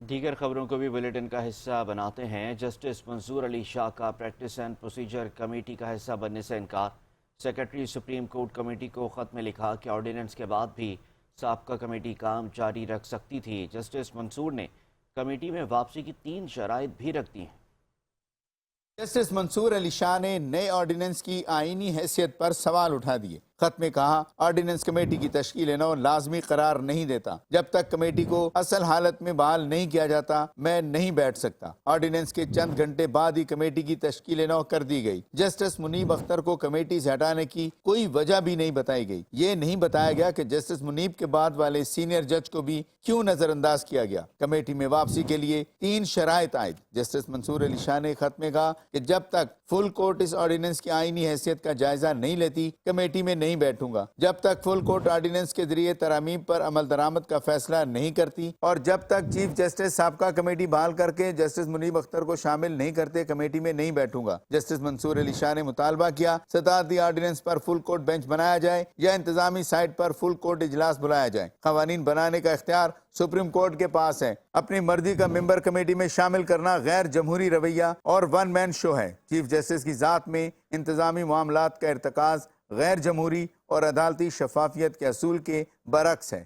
دیگر خبروں کو بھی بلیٹن کا حصہ بناتے ہیں۔ جسٹس منصور علی شاہ کا پریکٹس اینڈ پروسیجر کمیٹی کا حصہ بننے سے انکار۔ سیکرٹری سپریم کورٹ کمیٹی کو خط میں لکھا کہ آرڈیننس کے بعد بھی سابقہ کمیٹی کام جاری رکھ سکتی تھی۔ جسٹس منصور نے کمیٹی میں واپسی کی 3 شرائط بھی رکھ دی ہیں۔ جسٹس منصور علی شاہ نے نئے آرڈیننس کی آئینی حیثیت پر سوال اٹھا دیے۔ خط میں کہا، آرڈیننس کمیٹی کی تشکیل نو لازمی قرار نہیں دیتا۔ جب تک کمیٹی کو اصل حالت میں بحال نہیں کیا جاتا، میں نہیں بیٹھ سکتا۔ آرڈیننس کے چند گھنٹے بعد ہی کمیٹی کی تشکیل نو کر دی گئی۔ جسٹس منیب اختر کو کمیٹی سے ہٹانے کی کوئی وجہ بھی نہیں بتائی گئی۔ یہ نہیں بتایا گیا کہ جسٹس منیب کے بعد والے سینئر جج کو بھی کیوں نظر انداز کیا گیا۔ کمیٹی میں واپسی کے لیے 3 شرائط عائد۔ جسٹس منصور علی شاہ نے خط میں کہا کہ جب تک فل کورٹ اس آرڈیننس کی آئینی حیثیت کا جائزہ نہیں لیتی، کمیٹی میں نہیں بیٹھوں گا۔ جب تک فل کورٹ آرڈیننس کے ذریعے ترامیم پر عمل درآمد کا فیصلہ نہیں کرتی اور جب تک چیف جسٹس سابقہ کمیٹی بحال کر کے جسٹس منیب اختر کو شامل نہیں کرتے، کمیٹی میں نہیں بیٹھوں گا۔ جسٹس منصور علی شاہ نے مطالبہ کیا، صدارتی آرڈیننس پر فل کورٹ بینچ بنایا جائے یا انتظامی سائٹ پر فل کورٹ اجلاس بلایا جائے۔ قوانین بنانے کا اختیار سپریم کورٹ کے پاس ہے۔ اپنی مرضی کا ممبر کمیٹی میں شامل کرنا غیر جمہوری رویہ اور ون مین شو ہے۔ چیف جسٹس کی ذات میں انتظامی معاملات کا ارتکاز غیر جمہوری اور عدالتی شفافیت کے اصول کے برعکس ہے۔